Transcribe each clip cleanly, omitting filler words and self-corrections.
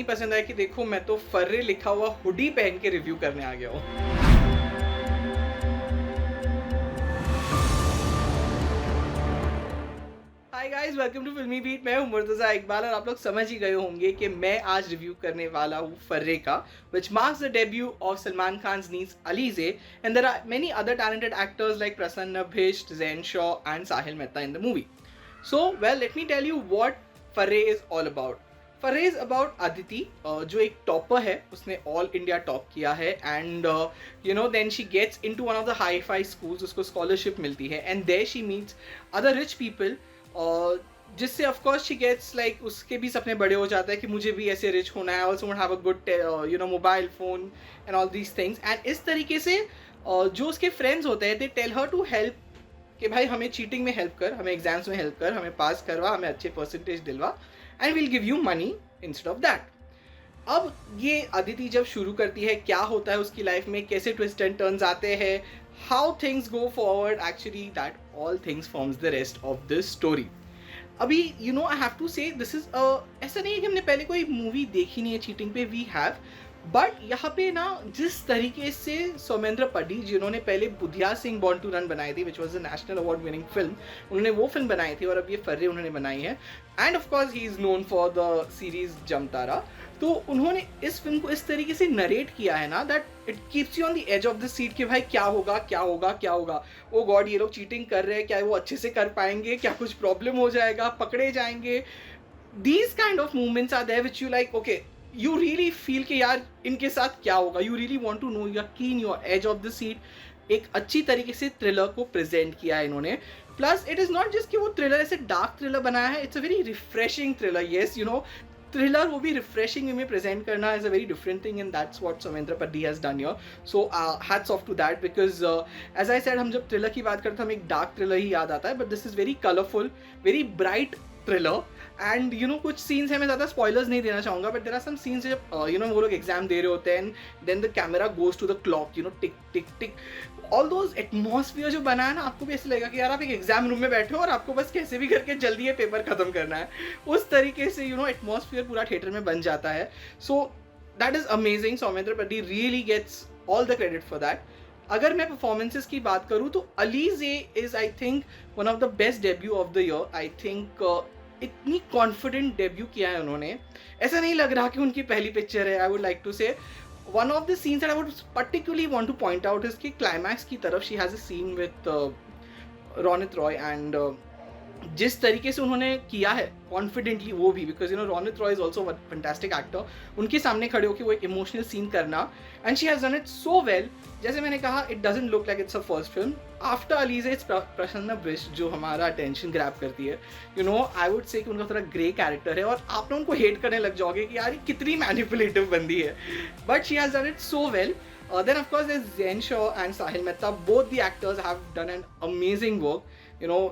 इतनी पसंद आई कि देखो मैं तो फर्रे लिखा हुआ हुडी पहन के रिव्यू करने आ गया हूँ। हाय गाइस, वेलकम टू फिल्मी बीट। मैं हूं मुर्तज़ा इकबाल और आप लोग समझ ही गए होंगे कि मैं आज रिव्यू करने वाला हूं फर्रे का, which marks the debut of Salman Khan's niece Alize, and there are many other talented actors like Prasanna Bhisht, Zain Shaw and Sahil Mehta in the movie. So, well, let me tell you what फर्रे is all about. फर्रे is about Aditi, जो एक topper है, उसने all India top किया है and then she gets into one of the hi fi schools, उसको scholarship मिलती है and there she meets other rich people, और जिससे of course she gets like उसके भी सपने बड़े हो जाते हैं कि मुझे भी ऐसे रिच होना है, also have a good mobile phone and all these things. And इस तरीके से जो उसके फ्रेंड्स होते हैं they tell her to help कि भाई हमें चीटिंग में हेल्प कर, हमें एग्जाम्स में हेल्प कर, हमें पास करवा, हमें अच्छे परसेंटेज दिलवा and will give you money instead of that. अब ये अदिति जब शुरू करती है, क्या होता है उसकी लाइफ में, कैसे ट्विस्ट एंड टर्न्स आते हैं, how things go forward, actually that all things forms the rest of this story. अभी आई हैव टू से दिस इज ऐसा नहीं है कि हमने पहले कोई मूवी देखी नहीं है चीटिंग पे, वी हैव, बट यहाँ पे ना जिस तरीके से सौमेंद्र पडी, जिन्होंने पहले Budhia Singh born to run बनाई थी which was a national award winning film, उन्होंने वो फिल्म बनाई थी और अब ये फर्रे उन्होंने बनाई है end of course he is known for the series Jamtara. तो उन्होंने इस फिल्म को इस तरीके से नरेट किया है ना that it keeps you on the edge of the seat कि भाई क्या होगा क्या होगा क्या होगा, ओ गॉड ये लोग चीटिंग कर रहे हैं, क्या वो अच्छे से कर पाएंगे, क्या कुछ प्रॉब्लम हो जाएगा, पकड़े जाएंगे। These kind of moments are there which you like, okay, you really feel कि यार इनके साथ क्या होगा, you really want to know, you are keen, you are edge of the seat। एक अच्छी तरीके से थ्रिलर को प्रेजेंट किया है इन्होंने। Plus it is not just कि वो थ्रिलर ऐसे डार्क थ्रिलर बनाया है, it's a very refreshing thriller. Yes, thriller वो भी रिफ्रेशिंग वे में प्रेजेंट करना is a very different thing and that's what Soumendra Padhi has done here. So hats off to that because as I said, हम जब thriller की बात करते हैं हमें एक डार्क थ्रिलर ही याद आता है, but this is very colourful, very bright thriller. And कुछ सीन्स है, मैं ज़्यादा स्पॉयलर्स नहीं देना चाहूँगा, but there are some scenes जब वो लोग एग्जाम दे रहे होते हैं, then the camera goes to the clock, tick tick tick, all those atmosphere जो बना है ना, आपको भी ऐसे लगेगा कि यार आप एक एग्जाम रूम में बैठे हो और आपको बस कैसे भी करके जल्दी ये पेपर खत्म करना है। उस तरीके से एटमॉस्फियर पूरा थिएटर में बन जाता है। So that is amazing. Soumendra Padhi really gets all the credit for that. अगर मैं परफॉर्मेंसेस की बात करूँ तो Alizeh is I think one of the best debut of the year. I think इतनी कॉन्फिडेंट डेब्यू किया है उन्होंने, ऐसा नहीं लग रहा कि उनकी पहली पिक्चर है। I would like to say one of the scenes that I would particularly want to point out is कि क्लाइमैक्स की तरफ she has a scene with Ronit Roy and जिस तरीके से उन्होंने किया है कॉन्फिडेंटली, वो भी because Ronit Roy is also fantastic actor, उनके सामने खड़े होकर वो एक इमोशनल सीन करना, and she has done it so well. जैसे मैंने कहा, it doesn't look like it's a first film. After Alizeh it's Prasanna Bisht जो हमारा अटेंशन ग्रैब करती है। आई वुड से कि उनका थोड़ा ग्रे कैरेक्टर है और आप ना उनको हेट करने लग जाओगे कि यार ये कितनी मैनिपुलेटिव बंदी है, but she has done it so well. Then of course there's Zain Shaw and Sahil Mehta. Both the actors have done an amazing work.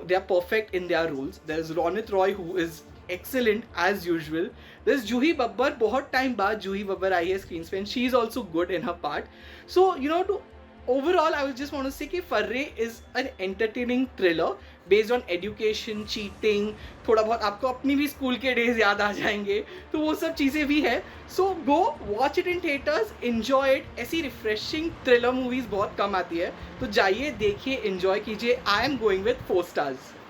They are perfect in their roles. There's Ronit Roy who is excellent as usual. There's Juhi Babbar. बहुत time बाद Juhi Babbar आई है screen पे and she is also good in her part. So to overall I would just want to say कि फर्रे is an entertaining thriller based on education, cheating, थोड़ा बहुत आपको अपनी भी स्कूल के डेज याद आ जाएंगे, तो वो सब चीज़ें भी है। So go watch it in theatres, enjoy it. ऐसी रिफ्रेशिंग थ्रिलर मूवीज़ बहुत कम आती है, तो जाइए देखिए, एन्जॉय कीजिए। I am going with 4 stars.